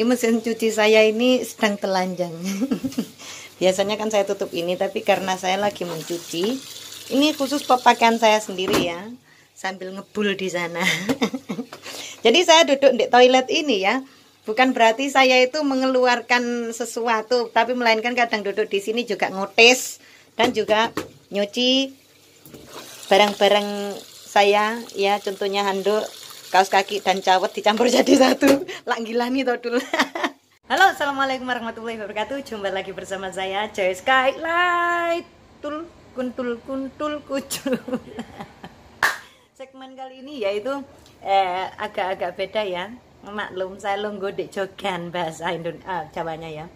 Ini mesin cuci saya ini sedang telanjang. Biasanya kan saya tutup ini, tapi karena saya lagi mencuci, ini khusus pemakaian saya sendiri ya, sambil ngebul di sana. Jadi saya duduk di toilet ini ya, bukan berarti saya itu mengeluarkan sesuatu, tapi melainkan kadang duduk di sini juga ngotes dan juga nyuci barang-barang saya ya, contohnya handuk, kaos kaki dan cawet dicampur jadi satu. Lak gila nih todul. Halo, assalamualaikum warahmatullahi wabarakatuh. Jumpa lagi bersama saya Joy Skylight. Tul kuntul kuntul kucul. Segmen kali ini yaitu agak-agak beda ya. Maklum saya longgo dek jogan bahasa Jawanya ya.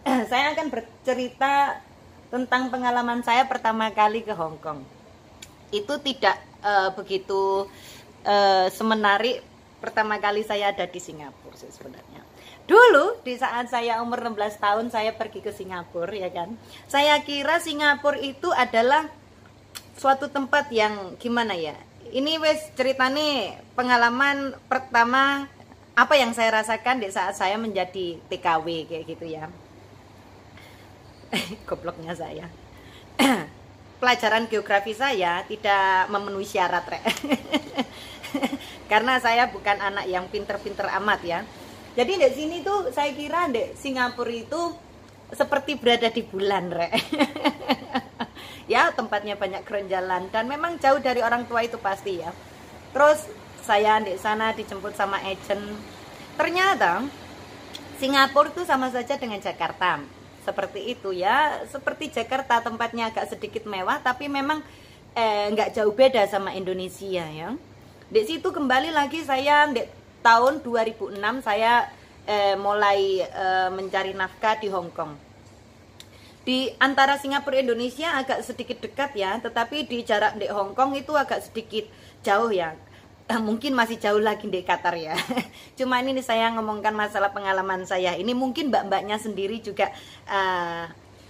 Saya akan bercerita tentang pengalaman saya pertama kali ke Hong Kong. Itu tidak begitu semenarik pertama kali saya ada di Singapura sih sebenarnya. Dulu di saat saya umur 16 tahun saya pergi ke Singapura ya kan. Saya kira Singapura itu adalah suatu tempat yang gimana ya. Ini wes ceritane pengalaman pertama apa yang saya rasakan di saat saya menjadi TKW kayak gitu ya. Gobloknya saya. Pelajaran geografi saya tidak memenuhi syarat rek. Karena saya bukan anak yang pinter-pinter amat ya. Jadi di sini tuh saya kira di Singapura itu seperti berada di bulan rek. Ya tempatnya banyak kerenjalan dan memang jauh dari orang tua itu pasti ya. Terus saya di sana dijemput sama agent. Ternyata Singapura itu sama saja dengan Jakarta. Seperti itu ya, seperti Jakarta tempatnya agak sedikit mewah tapi memang nggak jauh beda sama Indonesia ya. Di situ kembali lagi saya di tahun 2006 saya mulai mencari nafkah di Hong Kong. Di antara Singapura Indonesia agak sedikit dekat ya, tetapi di jarak di Hong Kong itu agak sedikit jauh ya. Mungkin masih jauh lagi di Qatar ya. Cuma ini saya ngomongkan masalah pengalaman saya. Ini mungkin mbak-mbaknya sendiri juga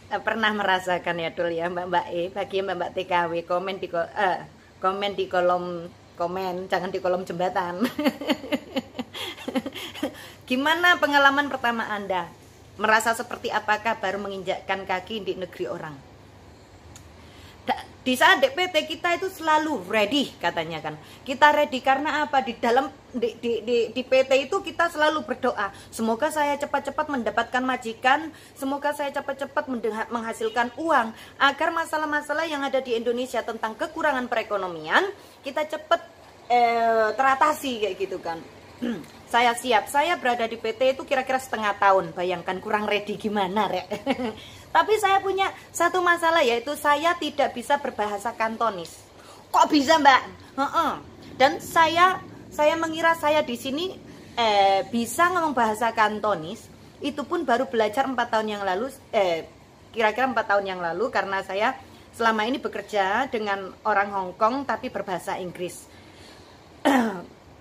pernah merasakan ya dul ya mbak-mbak bagi mbak-mbak TKW komen di kolom komen, jangan di kolom jembatan. Gimana pengalaman pertama Anda? Merasa seperti apakah baru menginjakkan kaki di negeri orang? Di saat DPT kita itu selalu ready katanya kan. Kita ready karena apa? Di dalam di PT itu kita selalu berdoa, semoga saya cepat-cepat mendapatkan majikan, semoga saya cepat-cepat menghasilkan uang agar masalah-masalah yang ada di Indonesia tentang kekurangan perekonomian kita cepat teratasi kayak gitu kan. Saya siap, saya berada di PT itu kira-kira setengah tahun. Bayangkan kurang ready gimana rek. Tapi saya punya satu masalah yaitu saya tidak bisa berbahasa Kantonis. Kok bisa mbak? Dan saya mengira saya di sini bisa ngomong bahasa Kantonis. Itu pun baru belajar 4 tahun yang lalu. Kira-kira 4 tahun yang lalu karena saya selama ini bekerja dengan orang Hong Kong tapi berbahasa Inggris.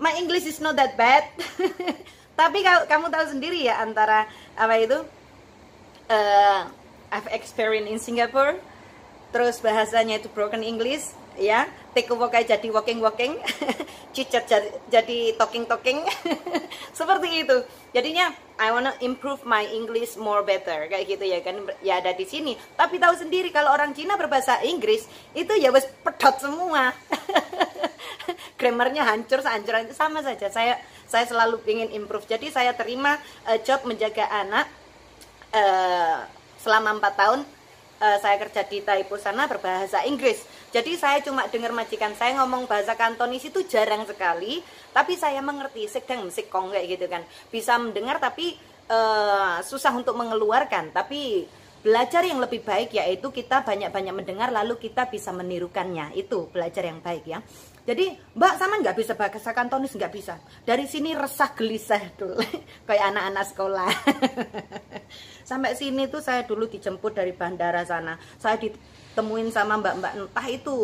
My English is not that bad. Tapi kamu tahu sendiri ya antara apa itu I've experienced in Singapore, terus bahasanya itu broken English ya, take a walk jadi walking cicat jadi talking seperti itu. Jadinya I wanna improve my English more better kayak gitu ya kan, ya ada di sini. Tapi tahu sendiri kalau orang Cina berbahasa Inggris itu ya wes pedot semua. Grammarnya hancur sama saja. Saya selalu ingin improve. Jadi saya terima job menjaga anak selama 4 tahun. Saya kerja di Taipo sana berbahasa Inggris. Jadi saya cuma dengar majikan saya ngomong bahasa Kantonis itu jarang sekali, tapi saya mengerti sedang mesikong kayak gitu kan. Bisa mendengar tapi susah untuk mengeluarkan. Tapi belajar yang lebih baik yaitu kita banyak-banyak mendengar lalu kita bisa menirukannya. Itu belajar yang baik ya. Jadi mbak sama nggak bisa bahasa Kantonis, nggak bisa. Dari sini resah gelisah dulu kayak anak-anak sekolah. Sampai sini tuh saya dulu dijemput dari bandara sana. Saya ditemuin sama mbak-mbak entah itu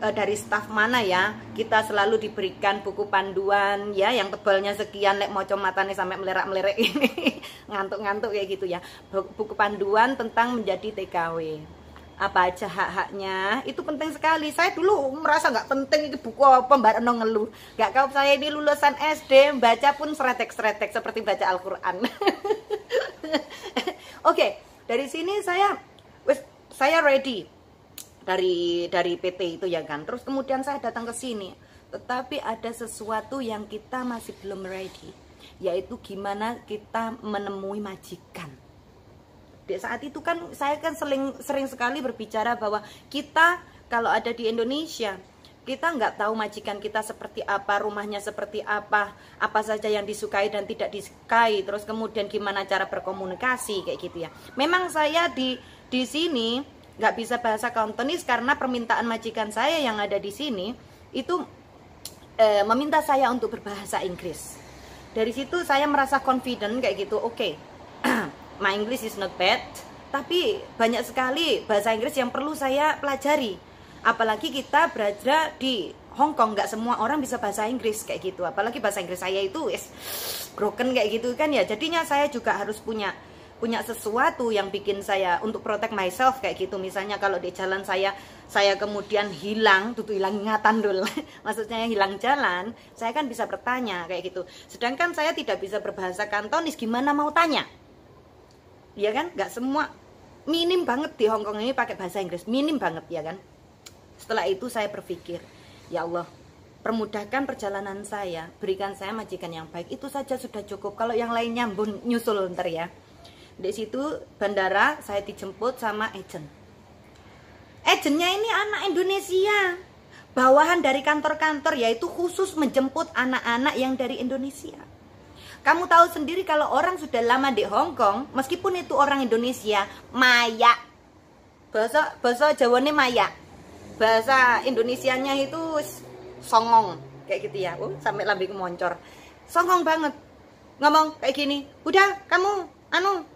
dari staf mana ya. Kita selalu diberikan buku panduan ya yang tebalnya sekian, lek moco matanya sampai melerak-melerek ini. Ngantuk-ngantuk kayak gitu ya. Buku panduan tentang menjadi TKW. apa aja hak-haknya, itu penting sekali. Saya dulu merasa nggak penting, itu buku apa mbak Reno ngeluh. Nggak, kalau saya ini lulusan SD, baca pun seretek-seretek seperti baca Al-Quran. Oke, dari sini saya ready dari PT itu ya kan. Terus kemudian saya datang ke sini, tetapi ada sesuatu yang kita masih belum ready, yaitu gimana kita menemui majikan. Di saat itu kan saya kan sering sekali berbicara bahwa kita kalau ada di Indonesia, kita nggak tahu majikan kita seperti apa, rumahnya seperti apa saja yang disukai dan tidak disukai, terus kemudian gimana cara berkomunikasi kayak gitu ya. Memang saya di sini nggak bisa bahasa Kantonis karena permintaan majikan saya yang ada di sini itu meminta saya untuk berbahasa Inggris. Dari situ saya merasa confident kayak gitu. Oke, my English is not bad, tapi banyak sekali bahasa Inggris yang perlu saya pelajari. Apalagi kita berada di Hong Kong, nggak semua orang bisa bahasa Inggris kayak gitu. Apalagi bahasa Inggris saya itu broken kayak gitu kan ya. Jadinya saya juga harus punya sesuatu yang bikin saya untuk protect myself kayak gitu. Misalnya kalau di jalan saya kemudian hilang ingatan dulu. Maksudnya hilang jalan, saya kan bisa bertanya kayak gitu. Sedangkan saya tidak bisa berbahasa Kantonis, gimana mau tanya? Ya kan, nggak semua, minim banget di Hong Kong ini pakai bahasa Inggris, minim banget ya kan. Setelah itu saya berpikir, ya Allah, permudahkan perjalanan saya, berikan saya majikan yang baik, itu saja sudah cukup. Kalau yang lainnya nyusul ntar ya. Di situ bandara saya dijemput sama agent. Agentnya ini anak Indonesia, bawahan dari kantor-kantor, yaitu khusus menjemput anak-anak yang dari Indonesia. Kamu tahu sendiri kalau orang sudah lama di Hong Kong, meskipun itu orang Indonesia, maya. Bahasa Jawanya maya. Bahasa Indonesianya itu songong kayak gitu ya. Sampai lambung moncor. Songong banget. Ngomong kayak gini, "Udah, kamu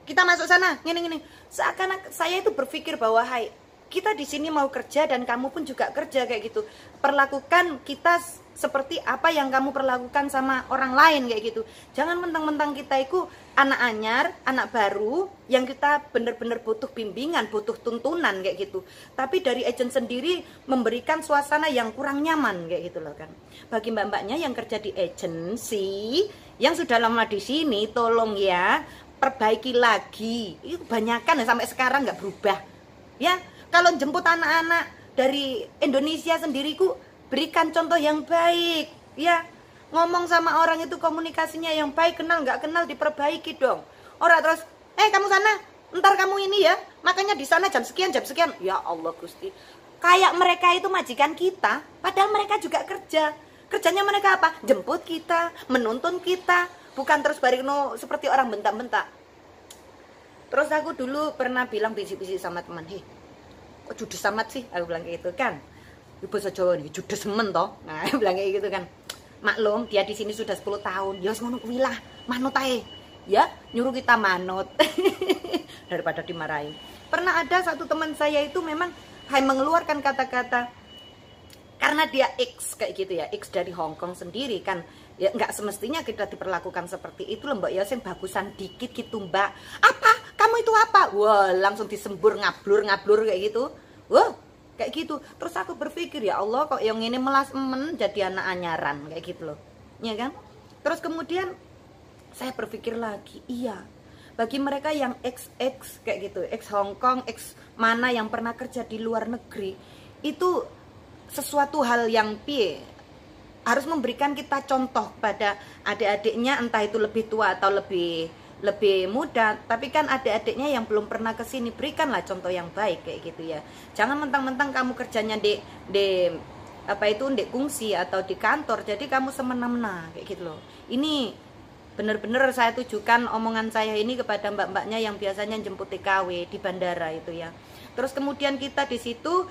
kita masuk sana." Gini. Seakan-akan saya itu berpikir bahwa hai, kita di sini mau kerja dan kamu pun juga kerja kayak gitu. Perlakukan kita seperti apa yang kamu perlakukan sama orang lain kayak gitu. Jangan mentang-mentang kita itu anak anyar, anak baru yang kita benar-benar butuh bimbingan, butuh tuntunan kayak gitu. Tapi dari agent sendiri memberikan suasana yang kurang nyaman kayak gitu loh kan. Bagi mbak-mbaknya yang kerja di agensi, yang sudah lama di sini, tolong ya perbaiki lagi. Itu kebanyakan ya, sampai sekarang nggak berubah. Ya, kalau jemput anak-anak dari Indonesia sendiriku, berikan contoh yang baik, ya. Ngomong sama orang itu komunikasinya yang baik, kenal nggak kenal diperbaiki dong. Orang terus, kamu sana, ntar kamu ini ya, makanya di sana jam sekian. Ya Allah Gusti, kayak mereka itu majikan kita, padahal mereka juga kerja. Kerjanya mereka apa? Jemput kita, menuntun kita, bukan terus barino seperti orang bentak-bentak. Terus aku dulu pernah bilang bisik-bisik sama teman, kok judes amat sih? Aku bilang kayak gitu kan. Bahasa Jawa nih, judes semen toh. Nah, bilang kayak gitu kan. Maklum, dia di sini sudah 10 tahun. Ya ngono kuwi lah, manut ae. Ya, nyuruh kita manut. Daripada dimarahin. Pernah ada satu teman saya itu memang mengeluarkan kata-kata karena dia X kayak gitu ya, X dari Hong Kong sendiri kan. Ya nggak semestinya kita diperlakukan seperti itu loh Mbak ya, yang bagusan dikit gitu Mbak. Apa? Kamu itu apa? Wah, langsung disembur ngablur kayak gitu. Wah, kayak gitu. Terus aku berpikir, ya Allah, kok yang ini melas jadi anak anyaran kayak gitu loh, ya kan. Terus kemudian saya berpikir lagi, iya, bagi mereka yang XX kayak gitu, X Hong Kong, X mana yang pernah kerja di luar negeri, itu sesuatu hal yang harus memberikan kita contoh pada adik-adiknya, entah itu lebih tua atau lebih muda, tapi kan adik-adiknya yang belum pernah kesini, berikanlah contoh yang baik kayak gitu ya. Jangan mentang-mentang kamu kerjanya di kungsi atau di kantor, jadi kamu semena-mena kayak gitu loh. Ini benar-benar saya tujukan omongan saya ini kepada mbak-mbaknya yang biasanya jemput TKW di bandara itu ya. Terus kemudian kita di situ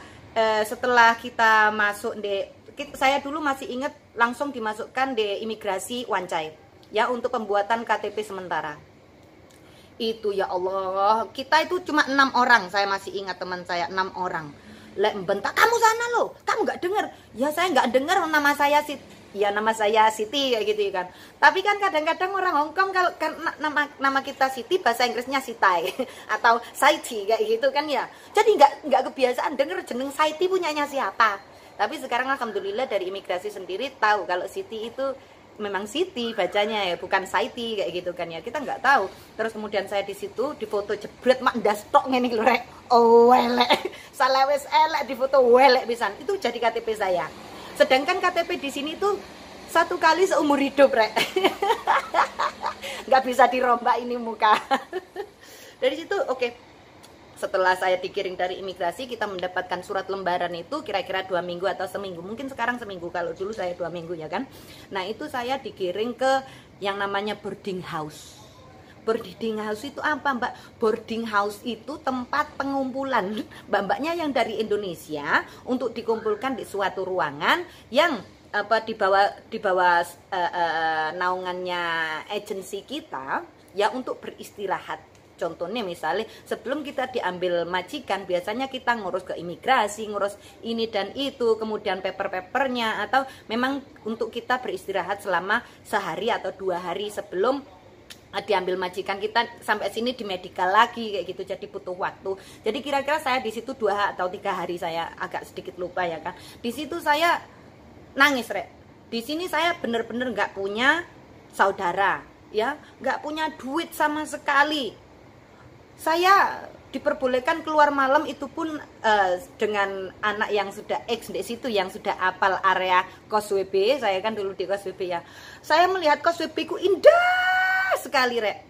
setelah kita masuk saya dulu masih ingat langsung dimasukkan di imigrasi Wancai ya untuk pembuatan KTP sementara. Itu ya Allah, kita itu cuma 6 orang, saya masih ingat teman saya 6 orang. Lek bentak, kamu sana loh, kamu nggak dengar? Ya saya nggak dengar, nama saya ya nama saya Siti kayak gitu kan. Tapi kan kadang-kadang orang Hong Kong kalau kan nama kita Siti bahasa Inggrisnya Sitai atau Saiti kayak gitu kan ya. Jadi nggak kebiasaan denger jeneng Saiti punyanya siapa. Tapi sekarang alhamdulillah dari imigrasi sendiri tahu kalau Siti itu memang Siti bacanya ya, bukan Saiti kayak gitu kan ya. Kita nggak tahu. Terus kemudian saya di situ difoto jebret mak ndas tok ngene iki lho rek. Oh welek. Salah wes elek difoto welek pisan. Itu jadi KTP saya. Sedangkan KTP di sini tuh 1 kali seumur hidup, rek. Nggak bisa dirombak ini muka. Dari situ, oke. Setelah saya dikirim dari imigrasi, kita mendapatkan surat lembaran itu kira-kira 2 minggu atau seminggu. Mungkin sekarang seminggu, kalau dulu saya 2 minggu ya kan. Nah itu saya dikirim ke yang namanya boarding house. Boarding house itu apa mbak? Boarding house itu tempat pengumpulan mbak-mbaknya yang dari Indonesia untuk dikumpulkan di suatu ruangan yang di bawah naungannya agensi kita ya untuk beristirahat. Contohnya misalnya sebelum kita diambil majikan biasanya kita ngurus ke imigrasi, ngurus ini dan itu, kemudian paper-papernya, atau memang untuk kita beristirahat selama sehari atau 2 hari sebelum diambil majikan kita sampai sini di medical lagi kayak gitu, jadi butuh waktu. Jadi kira-kira saya di situ 2 atau 3 hari, saya agak sedikit lupa ya kan. Di situ saya nangis rek. Di sini saya bener-bener nggak punya saudara, ya, nggak punya duit sama sekali. Saya diperbolehkan keluar malam itu pun dengan anak yang sudah X di situ, yang sudah apal area kos WB. Saya kan dulu di kos WB ya. Saya melihat kos WB ku indah sekali rek,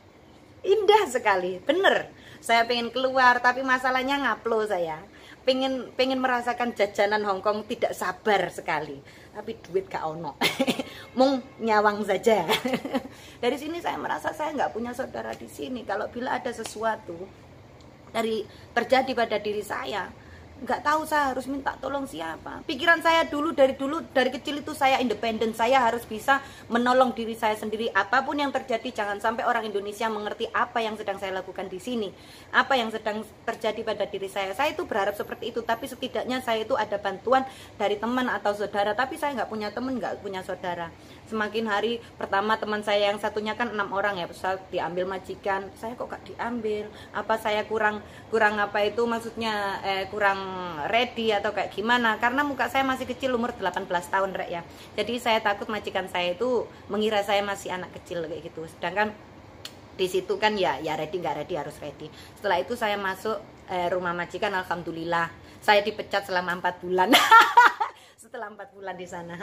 indah sekali, bener. Saya pengen keluar tapi masalahnya ngaplo, saya pengen merasakan jajanan Hong Kong, tidak sabar sekali, tapi duit gak ono. Mung nyawang saja. Dari sini saya merasa saya nggak punya saudara di sini. Kalau bila ada sesuatu terjadi pada diri saya, nggak tahu saya harus minta tolong siapa. Pikiran saya dari kecil itu saya independen, saya harus bisa menolong diri saya sendiri. Apapun yang terjadi jangan sampai orang Indonesia mengerti apa yang sedang saya lakukan di sini, apa yang sedang terjadi pada diri saya. Saya itu berharap seperti itu, tapi setidaknya saya itu ada bantuan dari teman atau saudara. Tapi saya nggak punya teman, nggak punya saudara. Semakin hari pertama teman saya yang satunya kan 6 orang ya, saya diambil majikan, saya kok gak diambil, apa saya kurang apa itu maksudnya kurang ready atau kayak gimana, karena muka saya masih kecil, umur 18 tahun rek ya. Jadi saya takut majikan saya itu mengira saya masih anak kecil kayak gitu. Sedangkan di situ kan ya ready nggak ready harus ready. Setelah itu saya masuk rumah majikan, alhamdulillah saya dipecat selama 4 bulan. Setelah 4 bulan di sana,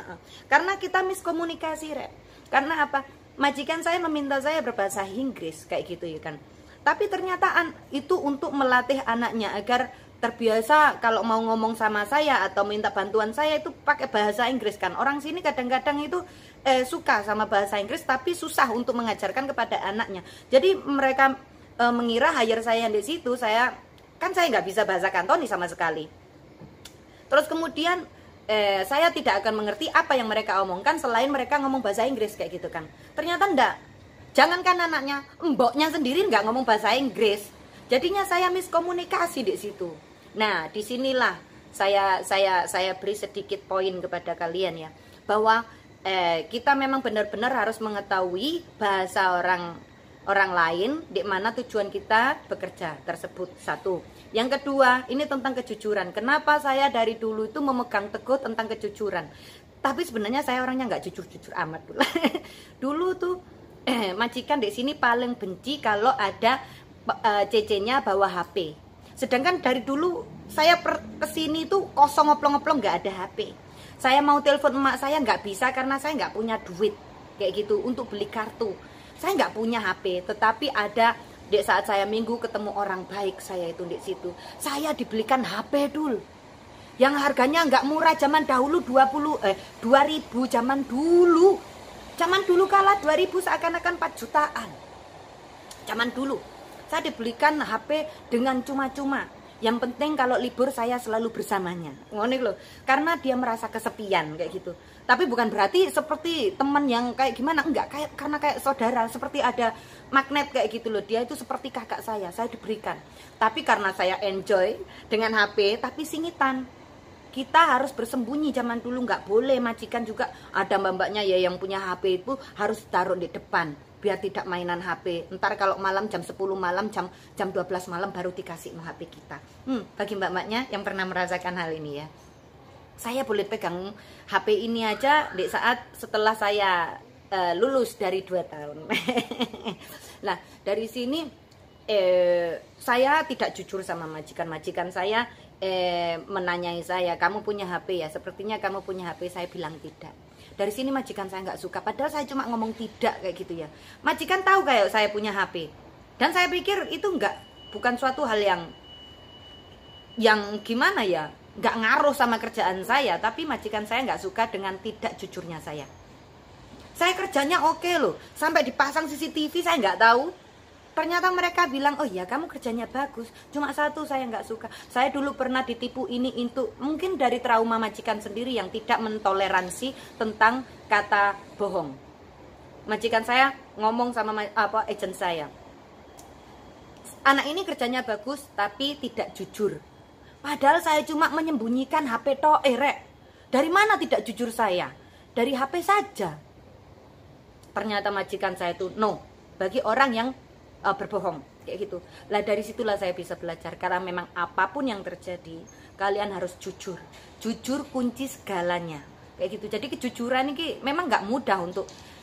karena kita miskomunikasi rek. Karena apa? Majikan saya meminta saya berbahasa Inggris kayak gitu ya kan. Tapi ternyata itu untuk melatih anaknya agar terbiasa kalau mau ngomong sama saya atau minta bantuan saya itu pakai bahasa Inggris kan. Orang sini kadang-kadang itu suka sama bahasa Inggris tapi susah untuk mengajarkan kepada anaknya. Jadi mereka mengira hire saya di situ, saya nggak bisa bahasa Kantoni sama sekali. Terus kemudian saya tidak akan mengerti apa yang mereka omongkan selain mereka ngomong bahasa Inggris kayak gitu kan. Ternyata enggak. Jangankan anaknya, mboknya sendiri enggak ngomong bahasa Inggris. Jadinya saya miskomunikasi di situ. Nah, disinilah saya beri sedikit poin kepada kalian ya, bahwa kita memang benar-benar harus mengetahui bahasa orang lain di mana tujuan kita bekerja tersebut. 1. Yang kedua, ini tentang kejujuran. Kenapa saya dari dulu itu memegang teguh tentang kejujuran? Tapi sebenarnya saya orangnya nggak jujur-jujur amat dulu. Dulu tuh majikan di sini paling benci kalau ada CC-nya bawa HP. Sedangkan dari dulu saya kesini tuh kosong, ngoplong-ngoplong, nggak ada HP. Saya mau telepon emak saya nggak bisa karena saya nggak punya duit kayak gitu untuk beli kartu. Saya nggak punya HP, tetapi ada di saat saya minggu ketemu orang baik saya itu di situ, saya dibelikan HP dul, yang harganya nggak murah zaman dahulu, 2000 zaman dulu kala 2000 seakan-akan 4 jutaan. Zaman dulu saya dibelikan HP dengan cuma-cuma. Yang penting kalau libur saya selalu bersamanya. Ngono loh. Karena dia merasa kesepian kayak gitu. Tapi bukan berarti seperti teman yang kayak gimana, enggak, karena kayak saudara, seperti ada magnet kayak gitu loh. Dia itu seperti kakak saya diberikan. Tapi karena saya enjoy dengan HP tapi singitan. kita harus bersembunyi. Zaman dulu nggak boleh, majikan juga ada mbak-mbaknya ya yang punya HP itu harus taruh di depan biar tidak mainan HP. Ntar kalau malam jam 10 malam, jam 12 malam baru dikasih HP kita. Bagi mbak-mbaknya yang pernah merasakan hal ini ya, saya boleh pegang HP ini aja di saat setelah saya lulus dari 2 tahun. Nah, dari sini saya tidak jujur sama majikan saya. Menanyai saya, kamu punya HP ya? Sepertinya kamu punya HP. Saya bilang tidak. Dari sini majikan saya nggak suka, padahal saya cuma ngomong tidak kayak gitu ya. Majikan tahu kayak saya punya HP, dan saya pikir itu bukan suatu hal yang gimana ya, nggak ngaruh sama kerjaan saya. Tapi majikan saya nggak suka dengan tidak jujurnya saya. Saya kerjanya oke loh, sampai dipasang CCTV saya nggak tahu. Ternyata mereka bilang, oh iya kamu kerjanya bagus, cuma satu saya nggak suka. Saya dulu pernah ditipu ini itu, mungkin dari trauma majikan sendiri yang tidak mentoleransi tentang kata bohong. Majikan saya ngomong sama agent saya, anak ini kerjanya bagus tapi tidak jujur. Padahal saya cuma menyembunyikan HP toh, dari mana tidak jujur saya? Dari HP saja. Ternyata majikan saya itu no, bagi orang yang berbohong kayak gitu. Lah dari situlah saya bisa belajar, karena memang apapun yang terjadi kalian harus jujur. Jujur kunci segalanya kayak gitu. Jadi kejujuran ini memang nggak mudah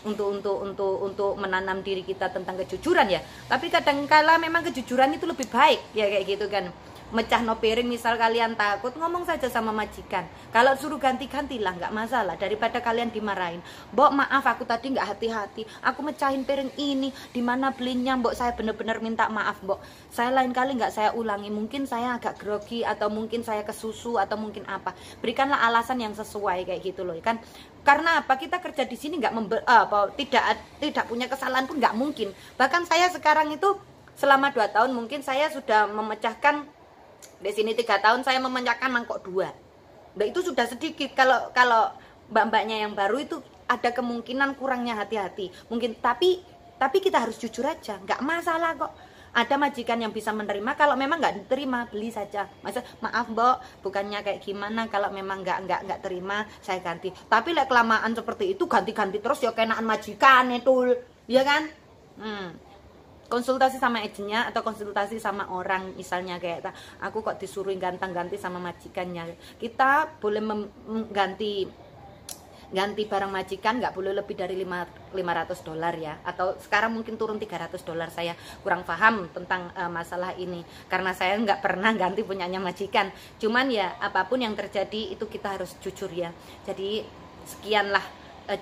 untuk menanam diri kita tentang kejujuran ya. Tapi kadangkala memang kejujuran itu lebih baik ya kayak gitu kan. Mecah no piring misal kalian takut, ngomong saja sama majikan. Kalau suruh ganti-gantilah, nggak masalah, daripada kalian dimarahin. Mbok maaf aku tadi nggak hati-hati, aku mecahin piring ini, di mana belinya mbok, saya bener-bener minta maaf mbok, saya lain kali nggak saya ulangi, mungkin saya agak grogi atau mungkin saya kesusu atau mungkin apa. Berikanlah alasan yang sesuai kayak gitu loh kan. Karena apa, kita kerja di sini tidak punya kesalahan pun nggak mungkin. Bahkan saya sekarang itu selama 2 tahun mungkin saya sudah memecahkan, di sini 3 tahun saya memecahkan mangkok 2. Nah itu sudah sedikit. Kalau mbak-mbaknya yang baru itu ada kemungkinan kurangnya hati-hati mungkin, tapi kita harus jujur aja, nggak masalah kok. Ada majikan yang bisa menerima, kalau memang nggak diterima beli saja. Maaf mbok, bukannya kayak gimana, kalau memang nggak terima saya ganti. Tapi kelamaan seperti itu ganti-ganti terus ya kenaan majikan itu, ya kan? Konsultasi sama agennya atau konsultasi sama orang, misalnya kayak aku kok disuruh ganti sama majikannya. Kita boleh ganti barang majikan nggak boleh lebih dari $500 ya, atau sekarang mungkin turun $300. Saya kurang paham tentang masalah ini karena saya nggak pernah ganti punyanya majikan. Cuman ya apapun yang terjadi itu kita harus jujur ya. Jadi sekianlah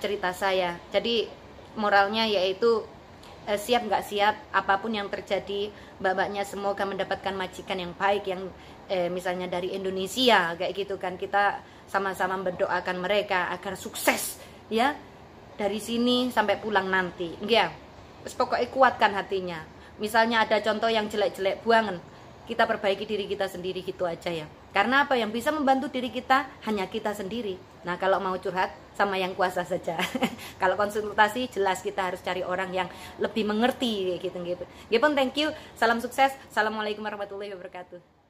cerita saya. Jadi moralnya yaitu siap nggak siap, apapun yang terjadi, mbak-mbaknya semoga mendapatkan majikan yang baik, yang misalnya dari Indonesia kayak gitu kan. Kita sama-sama mendoakan mereka agar sukses ya dari sini sampai pulang nanti ya. Pokoknya kuatkan hatinya. Misalnya ada contoh yang jelek-jelek, buangan, kita perbaiki diri kita sendiri gitu aja ya. Karena apa, yang bisa membantu diri kita hanya kita sendiri. Nah kalau mau curhat sama yang kuasa saja. Kalau konsultasi jelas kita harus cari orang yang lebih mengerti gitu. Thank you, salam sukses, assalamualaikum warahmatullahi wabarakatuh.